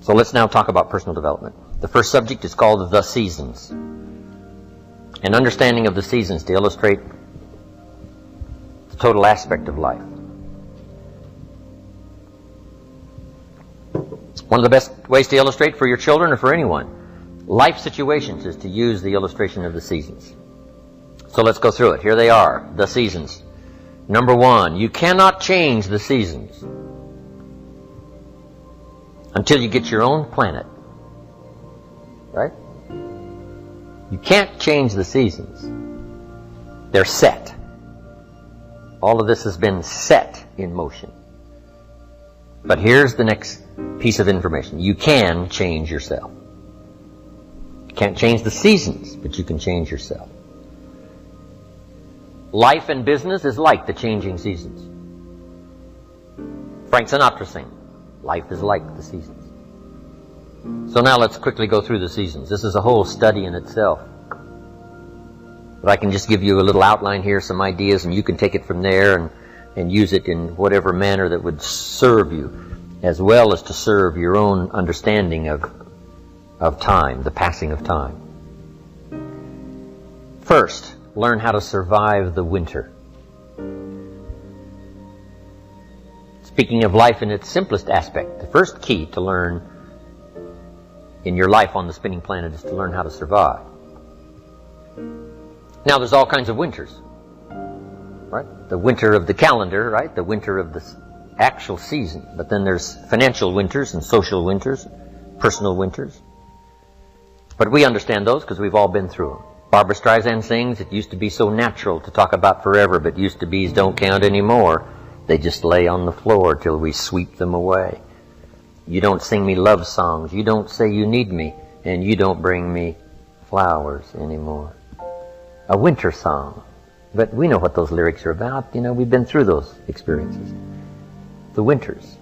So let's now talk about personal development. The first subject is called the seasons. An understanding of the seasons to illustrate the total aspect of life. One of the best ways to illustrate for your children or for anyone life situations is to use the illustration of the seasons. So let's go through it. Here they are, the seasons. Number one, you cannot change the seasons until you get your own planet. Right? You can't change the seasons. They're set. All of this has been set in motion. But here's the next piece of information. You can change yourself. You can't change the seasons, but you can change yourself. Life and business is like the changing seasons. Frank Sinatra sang, life is like the seasons. So now let's quickly go through the seasons. This is a whole study in itself. But I can just give you a little outline here, some ideas, and you can take it from there and use it in whatever manner that would serve you, as well as to serve your own understanding of time, the passing of time. First, learn how to survive the winter. Speaking of life in its simplest aspect, the first key to learn in your life on the spinning planet is to learn how to survive. Now, there's all kinds of winters, right? The winter of the calendar, right? The winter of the actual season. But then there's financial winters and social winters, personal winters. But we understand those because we've all been through them. Barbra Streisand sings, it used to be so natural to talk about forever, but used to be's don't count anymore. They just lay on the floor till we sweep them away. You don't sing me love songs. You don't say you need me. And you don't bring me flowers anymore. A winter song. But we know what those lyrics are about. You know, we've been through those experiences. The winters.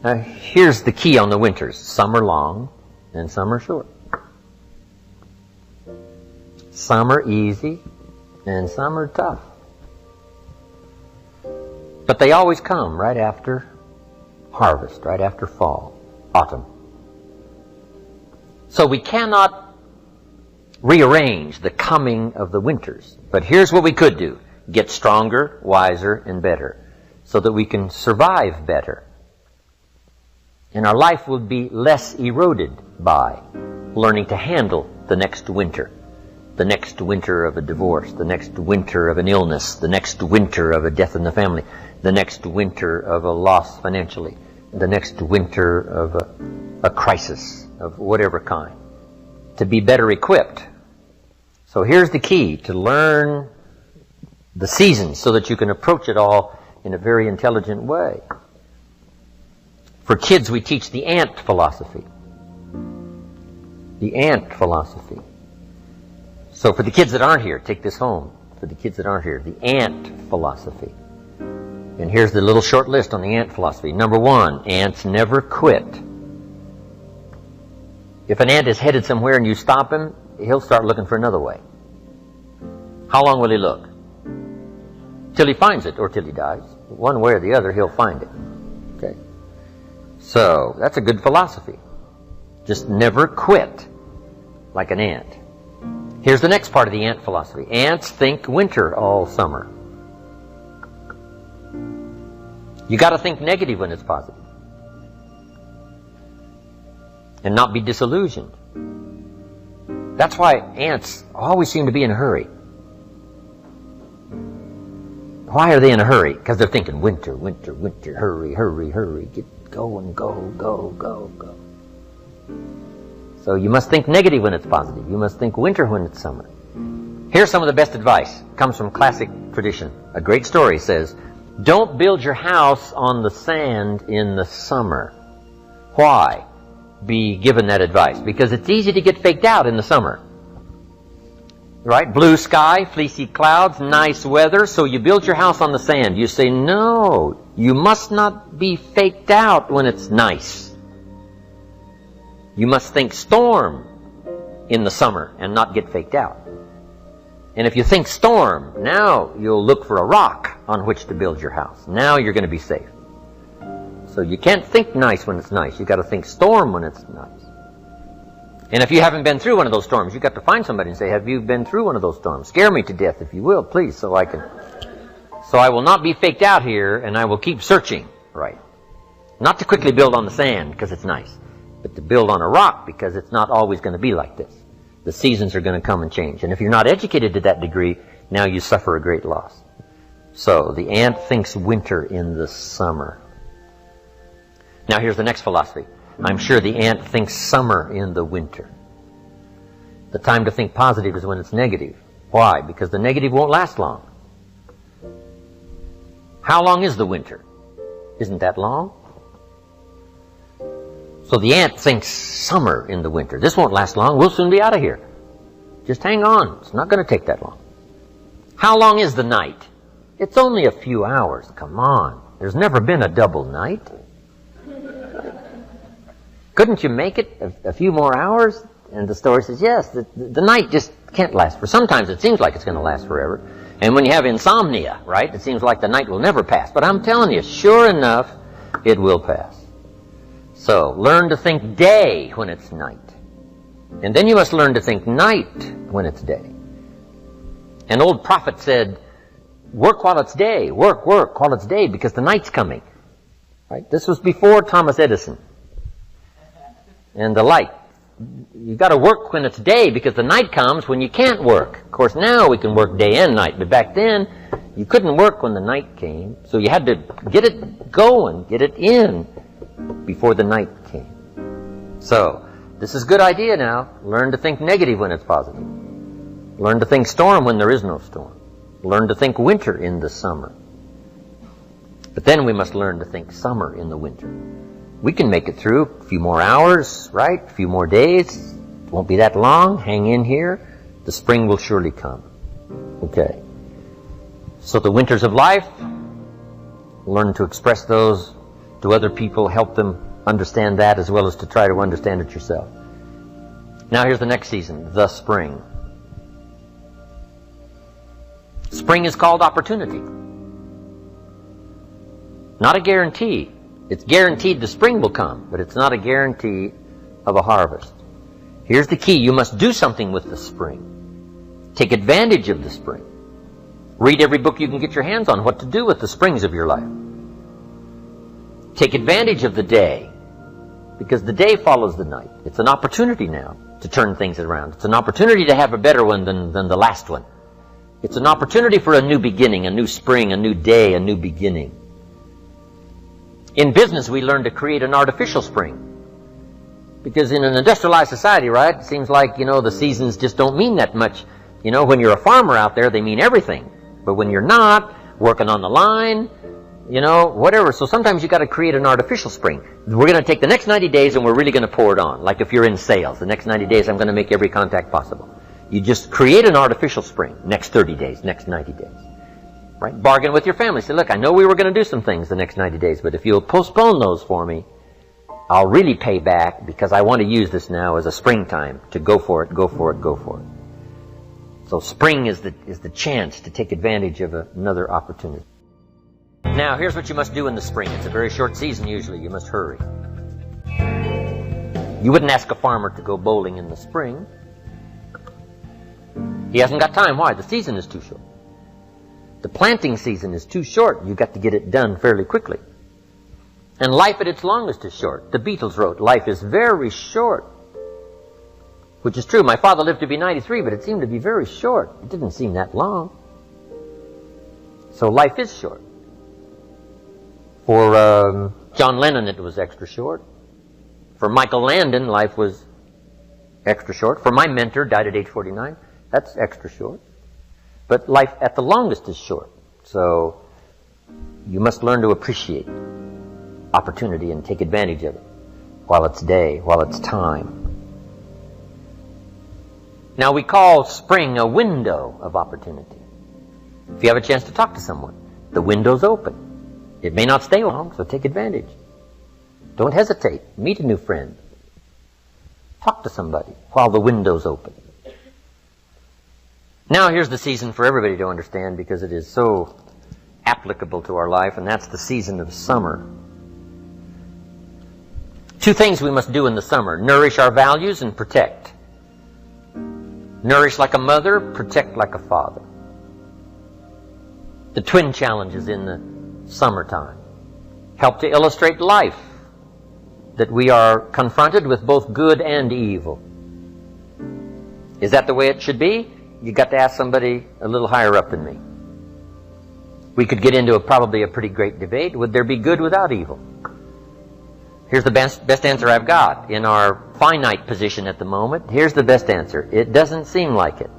Now, here's the key on the winters. Some are long and some are short. Some are easy and some are tough. But they always come right after harvest, right after fall, autumn. So we cannot rearrange the coming of the winters. But here's what we could do. Get stronger, wiser, and better so that we can survive better. And our life will be less eroded by learning to handle the next winter. The next winter of a divorce, the next winter of an illness, the next winter of a death in the family, the next winter of a loss financially, the next winter of a crisis of whatever kind. To be better equipped. So here's the key, to learn the seasons so that you can approach it all in a very intelligent way. For kids, we teach the ant philosophy. The ant philosophy. So for the kids that aren't here, take this home. For the kids that aren't here, the ant philosophy. And here's the little short list on the ant philosophy. Number one, ants never quit. If an ant is headed somewhere and you stop him, he'll start looking for another way. How long will he look? Till he finds it or till he dies. One way or the other, he'll find it. Okay. So that's a good philosophy. Just never quit like an ant. Here's the next part of the ant philosophy. Ants think winter all summer. You got to think negative when it's positive. And not be disillusioned. That's why ants always seem to be in a hurry. Why are they in a hurry? Because they're thinking winter, winter, winter, hurry, hurry, hurry, get going, go, go, go, go. So you must think negative when it's positive. You must think winter when it's summer. Here's some of the best advice. It comes from classic tradition. A great story says, don't build your house on the sand in the summer. Why be given that advice? Because it's easy to get faked out in the summer. Right? Blue sky, fleecy clouds, nice weather, so you build your house on the sand. You say, no, you must not be faked out when it's nice. You must think storm in the summer and not get faked out. And if you think storm, now you'll look for a rock on which to build your house. Now you're going to be safe. So you can't think nice when it's nice. You've got to think storm when it's nice. And if you haven't been through one of those storms, you've got to find somebody and say, have you been through one of those storms? Scare me to death, if you will, please, so I will not be faked out here, and I will keep searching, right? Not to quickly build on the sand, because it's nice, but to build on a rock, because it's not always going to be like this. The seasons are going to come and change. And if you're not educated to that degree, now you suffer a great loss. So, the ant thinks winter in the summer. Now here's the next philosophy. I'm sure the ant thinks summer in the winter. The time to think positive is when it's negative. Why? Because the negative won't last long. How long is the winter? Isn't that long? So the ant thinks summer in the winter. This won't last long. We'll soon be out of here. Just hang on. It's not going to take that long. How long is the night? It's only a few hours. Come on. There's never been a double night. Couldn't you make it a few more hours? And the story says, yes, the night just can't last for. Sometimes it seems like it's going to last forever. And when you have insomnia, right, it seems like the night will never pass. But I'm telling you, sure enough, it will pass. So, learn to think day when it's night. And then you must learn to think night when it's day. An old prophet said, work while it's day, work while it's day, because the night's coming. Right? This was before Thomas Edison and the light. You've got to work when it's day, because the night comes when you can't work. Of course, now we can work day and night, but back then, you couldn't work when the night came, so you had to get it going, get it in, before the night came. So, this is a good idea now. Learn to think negative when it's positive. Learn to think storm when there is no storm. Learn to think winter in the summer. But then we must learn to think summer in the winter. We can make it through a few more hours, right? A few more days. It won't be that long. Hang in here. The spring will surely come. Okay. So the winters of life, learn to express those to other people, help them understand that as well as to try to understand it yourself. Now here's the next season, the spring. Spring is called opportunity. Not a guarantee. It's guaranteed the spring will come, but it's not a guarantee of a harvest. Here's the key. You must do something with the spring. Take advantage of the spring. Read every book you can get your hands on what to do with the springs of your life. Take advantage of the day, because the day follows the night. It's an opportunity now to turn things around. It's an opportunity to have a better one than the last one. It's an opportunity for a new beginning, a new spring, a new day, a new beginning. In business, we learn to create an artificial spring. Because in an industrialized society, right, it seems like, the seasons just don't mean that much. When you're a farmer out there, they mean everything. But when you're not, working on the line, whatever. So sometimes you got to create an artificial spring. We're going to take the next 90 days and we're really going to pour it on. Like if you're in sales, the next 90 days I'm going to make every contact possible. You just create an artificial spring. Next 30 days, next 90 days. Right? Bargain with your family. Say, look, I know we were going to do some things the next 90 days, but if you'll postpone those for me, I'll really pay back because I want to use this now as a springtime to go for it, go for it, go for it. So spring is the chance to take advantage of another opportunity. Now, here's what you must do in the spring. It's a very short season usually. You must hurry. You wouldn't ask a farmer to go bowling in the spring. He hasn't got time. Why? The season is too short. The planting season is too short. You've got to get it done fairly quickly. And life at its longest is short. The Beatles wrote, life is very short. Which is true. My father lived to be 93, but it seemed to be very short. It didn't seem that long. So life is short. For John Lennon, it was extra short. For Michael Landon, life was extra short. For my mentor, died at age 49, that's extra short. But life at the longest is short. So you must learn to appreciate opportunity and take advantage of it while it's day, while it's time. Now we call spring a window of opportunity. If you have a chance to talk to someone, the window's open. It may not stay long, so take advantage. Don't hesitate. Meet a new friend. Talk to somebody while the window's open. Now here's the season for everybody to understand because it is so applicable to our life, and that's the season of summer. Two things we must do in the summer: nourish our values and protect. Nourish like a mother, protect like a father. The twin challenges in the summertime help to illustrate life, that we are confronted with both good and evil. Is that the way it should be? You got to ask somebody a little higher up than me. We could get into probably a pretty great debate. Would there be good without evil? Here's the best answer I've got. In our finite position at the moment, here's the best answer. It doesn't seem like it.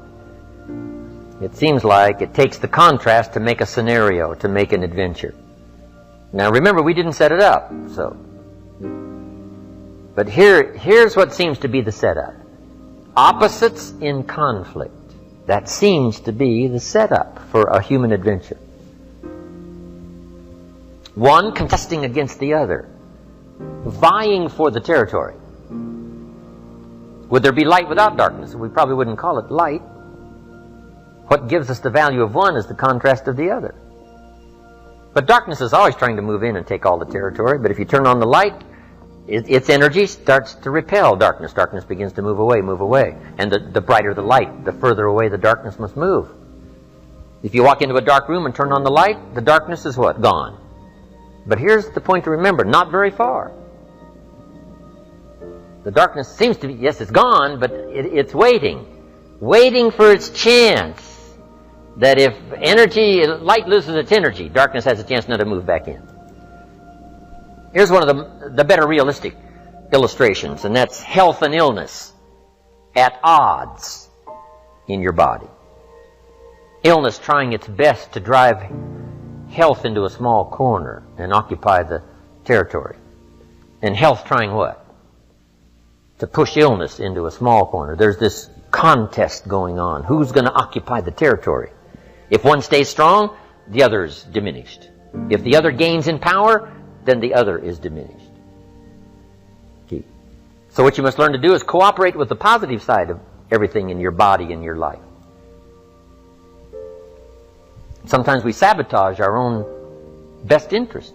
It seems like it takes the contrast to make a scenario, to make an adventure. Now remember, we didn't set it up, so. But here's what seems to be the setup. Opposites in conflict. That seems to be the setup for a human adventure. One contesting against the other, vying for the territory. Would there be light without darkness? We probably wouldn't call it light. What gives us the value of one is the contrast of the other. But darkness is always trying to move in and take all the territory. But if you turn on the light, its energy starts to repel darkness. Darkness begins to move away, move away. And the brighter the light, the further away the darkness must move. If you walk into a dark room and turn on the light, the darkness is what? Gone. But here's the point to remember, not very far. The darkness seems to be, yes, it's gone, but it's waiting for its chance. That if light loses its energy, darkness has a chance now to move back in. Here's one of the better realistic illustrations, and that's health and illness at odds in your body. Illness trying its best to drive health into a small corner and occupy the territory. And health trying what? To push illness into a small corner. There's this contest going on. Who's going to occupy the territory? If one stays strong, the other is diminished. If the other gains in power, then the other is diminished. Okay. So what you must learn to do is cooperate with the positive side of everything in your body and your life. Sometimes we sabotage our own best interest.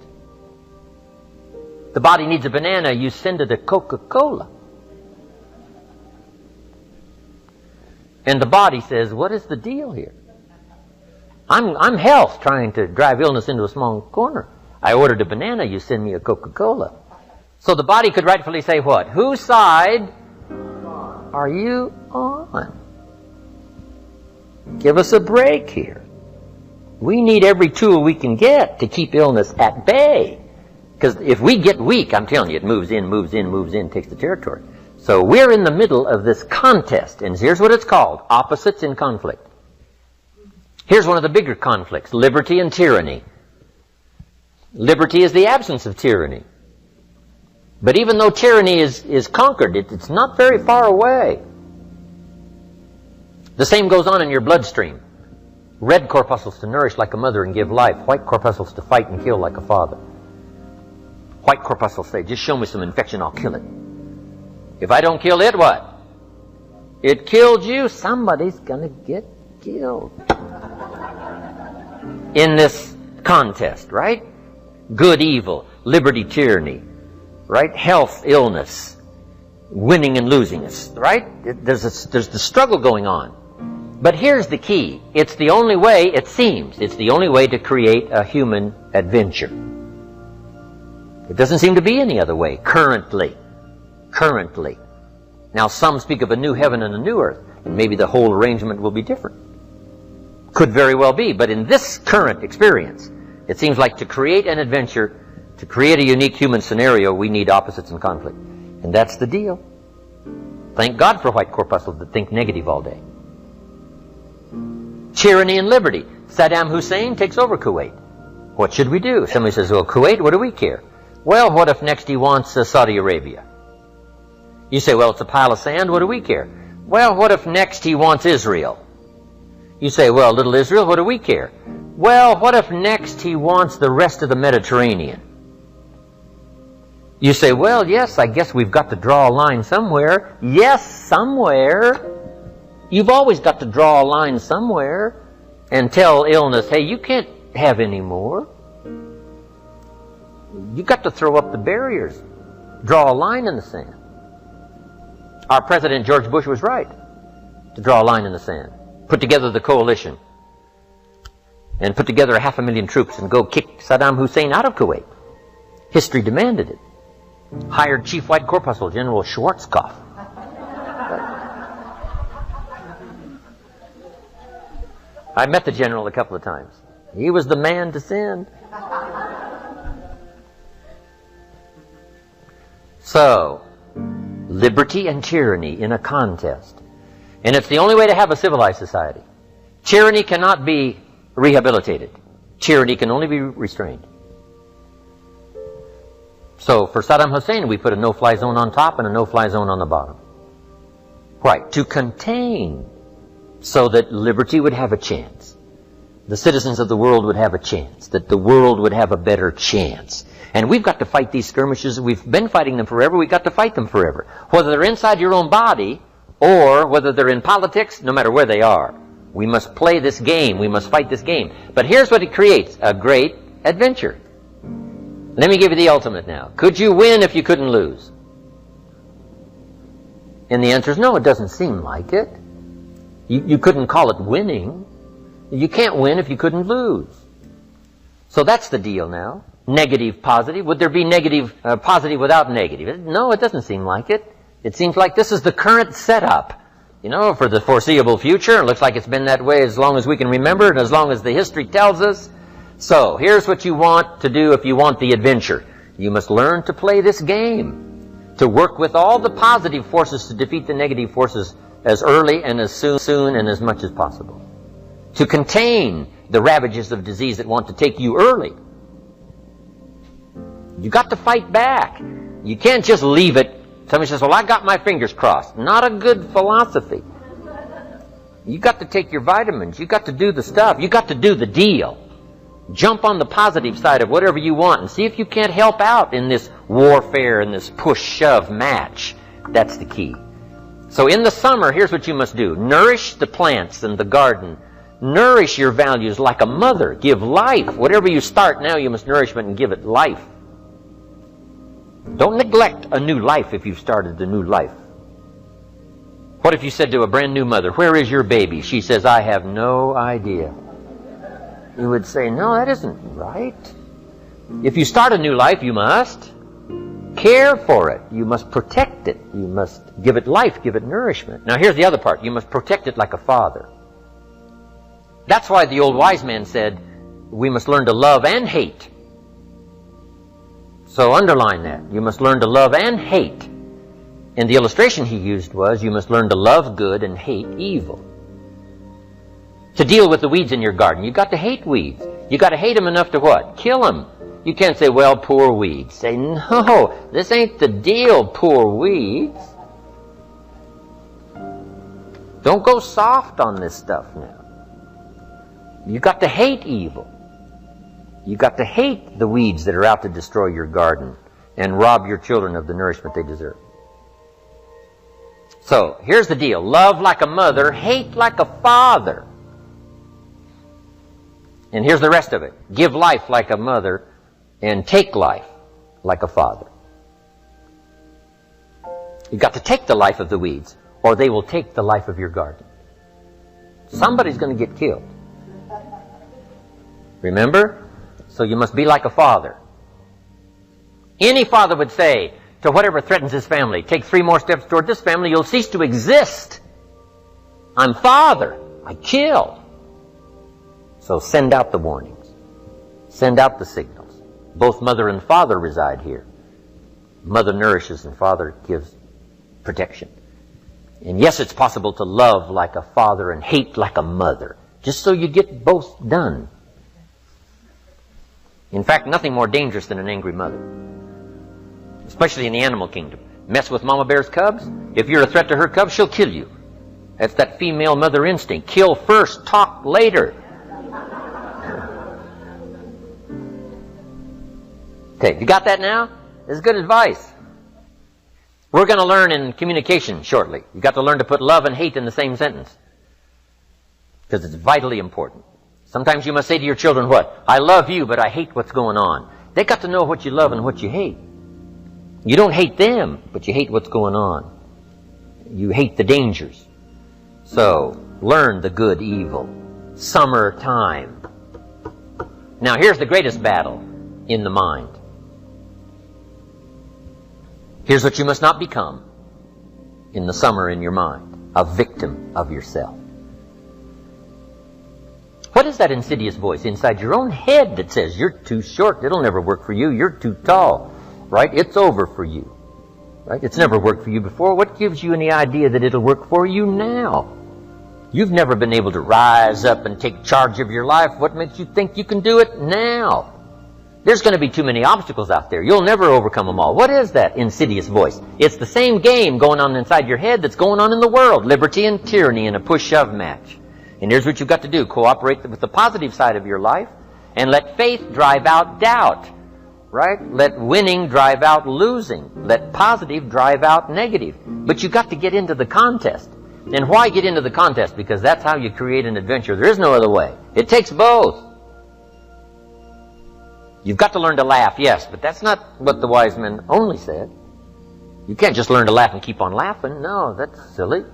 The body needs a banana, you send it a Coca-Cola. And the body says, what is the deal here? I'm health trying to drive illness into a small corner. I ordered a banana, you send me a Coca-Cola. So the body could rightfully say what? Whose side are you on? Give us a break here. We need every tool we can get to keep illness at bay. Because if we get weak, I'm telling you, it moves in, takes the territory. So we're in the middle of this contest, and here's what it's called: opposites in conflict. Here's one of the bigger conflicts: liberty and tyranny. Liberty is the absence of tyranny. But even though tyranny is conquered, it's not very far away. The same goes on in your bloodstream. Red corpuscles to nourish like a mother and give life. White corpuscles to fight and kill like a father. White corpuscles say, just show me some infection, I'll kill it. If I don't kill it, what? It killed you, somebody's gonna get killed. In this contest, right? Good, evil, liberty, tyranny, right? Health, illness, winning and losing us, right? There's the struggle going on. But here's the key. It's the only way, it seems, it's the only way to create a human adventure. It doesn't seem to be any other way, currently. Currently. Now some speak of a new heaven and a new earth, and maybe the whole arrangement will be different. Could very well be, but in this current experience, it seems like to create an adventure, to create a unique human scenario, we need opposites in conflict. And that's the deal. Thank God for white corpuscles that think negative all day. Tyranny and liberty. Saddam Hussein takes over Kuwait. What should we do? Somebody says, well, Kuwait, what do we care? Well, what if next he wants Saudi Arabia? You say, well, it's a pile of sand, what do we care? Well, what if next he wants Israel? You say, well, little Israel, what do we care? Well, what if next he wants the rest of the Mediterranean? You say, well, yes, I guess we've got to draw a line somewhere. Yes, somewhere. You've always got to draw a line somewhere and tell illness, hey, you can't have any more. You've got to throw up the barriers. draw a line in the sand. Our President George Bush was right to draw a line in the sand. Put together the coalition and put together 500,000 troops and go kick Saddam Hussein out of Kuwait. History demanded it. Hired Chief White Corpuscle General Schwarzkopf. I met the general a couple of times. He was the man to send. So, liberty and tyranny in a contest. And it's the only way to have a civilized society. Tyranny cannot be rehabilitated. Tyranny can only be restrained. So, for Saddam Hussein, we put a no-fly zone on top and a no-fly zone on the bottom. Why? To contain, so that liberty would have a chance. The citizens of the world would have a chance. That the world would have a better chance. And we've got to fight these skirmishes. We've been fighting them forever. We've got to fight them forever. Whether they're inside your own body or whether they're in politics, no matter where they are. We must play this game. We must fight this game. But here's what it creates. A great adventure. Let me give you the ultimate now. Could you win if you couldn't lose? And the answer is no, it doesn't seem like it. You couldn't call it winning. You can't win if you couldn't lose. So that's the deal now. Negative, positive. Would there be negative, positive without negative? No, it doesn't seem like it. It seems like this is the current setup, for the foreseeable future. It looks like it's been that way as long as we can remember and as long as the history tells us. So, here's what you want to do if you want the adventure. You must learn to play this game, to work with all the positive forces to defeat the negative forces as early and as soon and as much as possible. To contain the ravages of disease that want to take you early. You got to fight back. You can't just leave it. Somebody says, well, I got my fingers crossed. Not a good philosophy. You got to take your vitamins. You got to do the stuff. You got to do the deal. Jump on the positive side of whatever you want and see if you can't help out in this warfare, in this push-shove match. That's the key. So in the summer, here's what you must do. Nourish the plants and the garden. Nourish your values like a mother. Give life. Whatever you start now, you must nourish it and give it life. Don't neglect a new life if you've started the new life. What if you said to a brand new mother, where is your baby? She says, I have no idea. You would say, no, that isn't right. If you start a new life, you must care for it. You must protect it. You must give it life, give it nourishment. Now here's the other part. You must protect it like a father. That's why the old wise man said, we must learn to love and hate. So underline that. You must learn to love and hate. And the illustration he used was, you must learn to love good and hate evil. To deal with the weeds in your garden, you've got to hate weeds. You've got to hate them enough to what? Kill them. You can't say, well, poor weeds. Say, no, this ain't the deal, poor weeds. Don't go soft on this stuff now. You've got to hate evil. You've got to hate the weeds that are out to destroy your garden and rob your children of the nourishment they deserve. So, here's the deal. Love like a mother, hate like a father. And here's the rest of it. Give life like a mother and take life like a father. You've got to take the life of the weeds or they will take the life of your garden. Somebody's going to get killed. Remember? So you must be like a father. Any father would say to whatever threatens his family, take 3 more steps toward this family, you'll cease to exist. I'm father. I kill. So send out the warnings. Send out the signals. Both mother and father reside here. Mother nourishes and father gives protection. And yes, it's possible to love like a father and hate like a mother, just so you get both done. In fact, nothing more dangerous than an angry mother, especially in the animal kingdom. Mess with Mama Bear's cubs, if you're a threat to her cubs, she'll kill you. That's that female mother instinct. Kill first, talk later. Okay, you got that now? This is good advice. We're going to learn in communication shortly. You've got to learn to put love and hate in the same sentence, because it's vitally important. Sometimes you must say to your children what? I love you, but I hate what's going on. They got to know what you love and what you hate. You don't hate them, but you hate what's going on. You hate the dangers. So, learn the good evil. Summertime. Now, here's the greatest battle in the mind. Here's what you must not become in the summer in your mind. A victim of yourself. What is that insidious voice inside your own head that says, you're too short, it'll never work for you, you're too tall, right? It's over for you, right? It's never worked for you before. What gives you any idea that it'll work for you now? You've never been able to rise up and take charge of your life. What makes you think you can do it now? There's going to be too many obstacles out there. You'll never overcome them all. What is that insidious voice? It's the same game going on inside your head that's going on in the world. Liberty and tyranny in a push-shove match. And here's what you've got to do. Cooperate with the positive side of your life and let faith drive out doubt. Right? Let winning drive out losing. Let positive drive out negative. But you've got to get into the contest. And why get into the contest? Because that's how you create an adventure. There is no other way. It takes both. You've got to learn to laugh, yes, but that's not what the wise men only said. You can't just learn to laugh and keep on laughing. No, that's silly.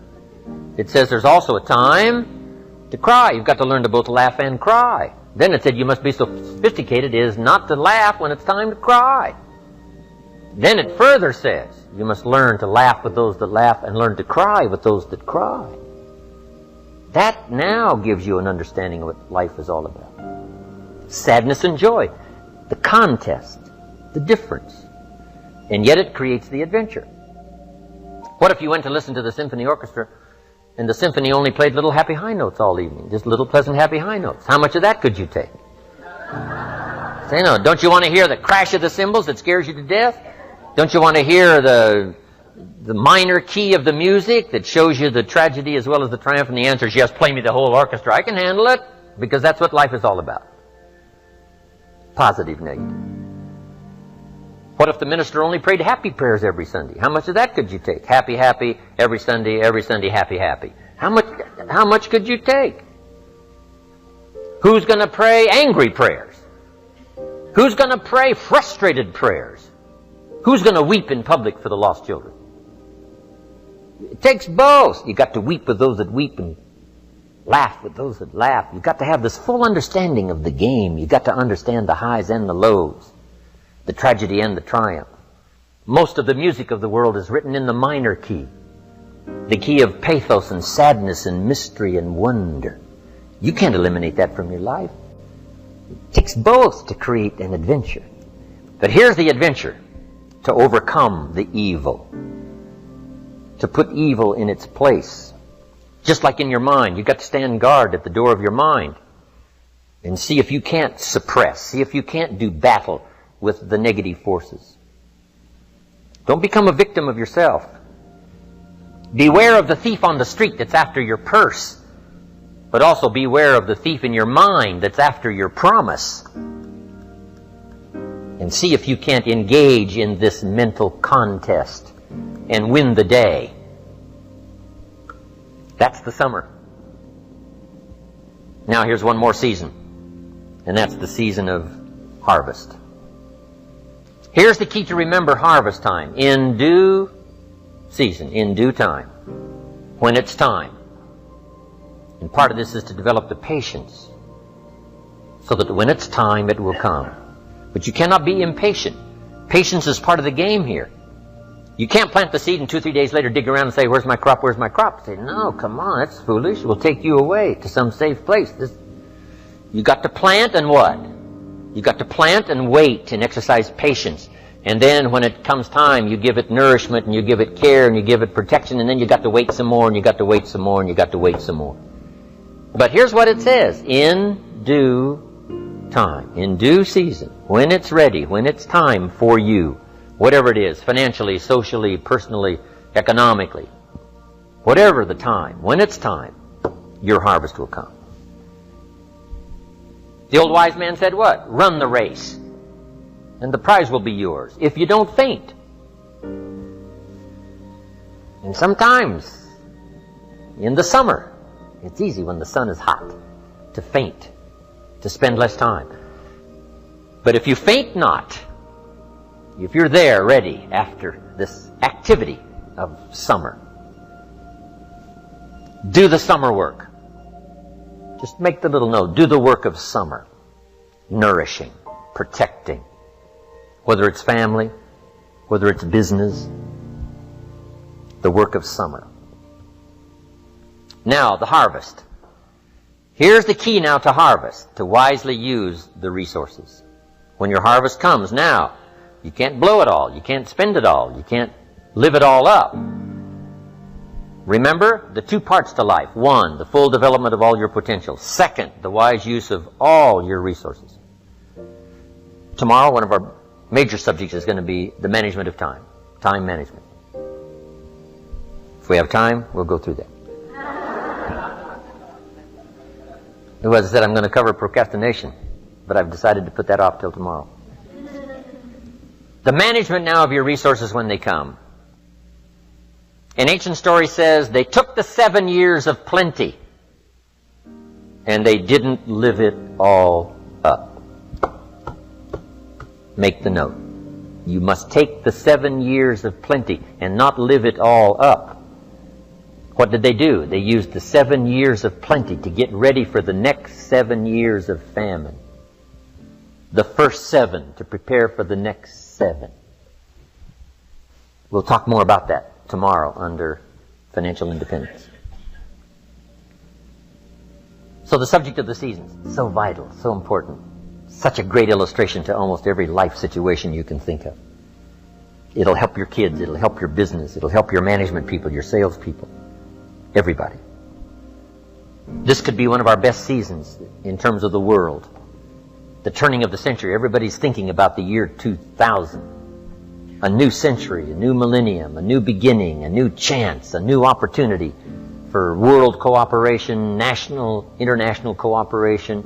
It says there's also a time to cry. You've got to learn to both laugh and cry. Then it said you must be so sophisticated as not to laugh when it's time to cry. Then it further says you must learn to laugh with those that laugh and learn to cry with those that cry. That now gives you an understanding of what life is all about. Sadness and joy. The contest, the difference. And yet it creates the adventure. What if you went to listen to the symphony orchestra and the symphony only played little happy high notes all evening? Just little pleasant happy high notes. How much of that could you take? Say no. Don't you want to hear the crash of the cymbals that scares you to death? Don't you want to hear the minor key of the music that shows you the tragedy as well as the triumph? And the answer is yes, play me the whole orchestra. I can handle it, because that's what life is all about. Positive, negative. What if the minister only prayed happy prayers every Sunday? How much of that could you take? Happy, happy, every Sunday, happy, happy. How much could you take? Who's going to pray angry prayers? Who's going to pray frustrated prayers? Who's going to weep in public for the lost children? It takes both. You've got to weep with those that weep and laugh with those that laugh. You've got to have this full understanding of the game. You've got to understand the highs and the lows, the tragedy and the triumph. Most of the music of the world is written in the minor key, the key of pathos and sadness and mystery and wonder. You can't eliminate that from your life. It takes both to create an adventure. But here's the adventure: to overcome the evil, to put evil in its place. Just like in your mind, you've got to stand guard at the door of your mind and see if you can't suppress, see if you can't do battle with the negative forces. Don't become a victim of yourself. Beware of the thief on the street that's after your purse, but also beware of the thief in your mind that's after your promise. And see if you can't engage in this mental contest and win the day. That's the summer. Now here's one more season, and that's the season of harvest. Here's the key to remember harvest time. In due season, in due time, when it's time. And part of this is to develop the patience so that when it's time, it will come. But you cannot be impatient. Patience is part of the game here. You can't plant the seed and 2-3 days later dig around and say, where's my crop, where's my crop? Say, no, come on, that's foolish. It will take you away to some safe place. You got to plant and what? You got to plant and wait and exercise patience. And then when it comes time, you give it nourishment and you give it care and you give it protection, and then you got to wait some more and you got to wait some more and you got to wait some more. But here's what it says: in due time, in due season, when it's ready, when it's time for you. Whatever it is, financially, socially, personally, economically, whatever the time, when it's time, your harvest will come. The old wise man said what? Run the race, and the prize will be yours if you don't faint. And sometimes, in the summer, it's easy when the sun is hot to faint, to spend less time. But if you faint not, if you're there ready after this activity of summer, do the summer work. Just make the little note. Do the work of summer. Nourishing, protecting. Whether it's family, whether it's business, the work of summer. Now, the harvest. Here's the key now to harvest, to wisely use the resources. When your harvest comes, now, you can't blow it all. You can't spend it all. You can't live it all up. Remember the two parts to life. One, the full development of all your potential. Second, the wise use of all your resources. Tomorrow, one of our major subjects is going to be the management of time. Time management. If we have time, we'll go through that. As I said, I'm going to cover procrastination, but I've decided to put that off till tomorrow. The management now of your resources when they come. An ancient story says they took the 7 years of plenty and they didn't live it all up. Make the note. You must take the 7 years of plenty and not live it all up. What did they do? They used the 7 years of plenty to get ready for the next 7 years of famine. The first 7 to prepare for the next 7. We'll talk more about that tomorrow under financial independence. So the subject of the seasons, so vital, so important. Such a great illustration to almost every life situation you can think of. It'll help your kids, it'll help your business, it'll help your management people, your sales people. Everybody. This could be one of our best seasons in terms of the world. The turning of the century. Everybody's thinking about the year 2000. A new century, a new millennium, a new beginning, a new chance, a new opportunity for world cooperation, national, international cooperation.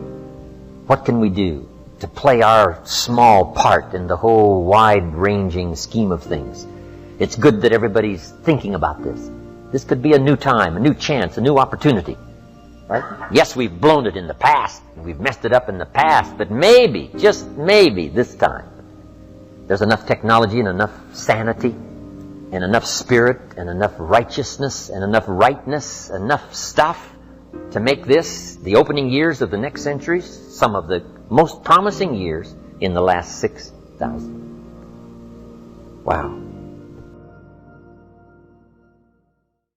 What can we do to play our small part in the whole wide-ranging scheme of things? It's good that everybody's thinking about this. This could be a new time, a new chance, a new opportunity. Right? Yes, we've blown it in the past. We've messed it up in the past. But maybe, just maybe, this time, there's enough technology and enough sanity and enough spirit and enough righteousness and enough rightness, enough stuff to make this, the opening years of the next centuries, some of the most promising years in the last 6,000. Wow.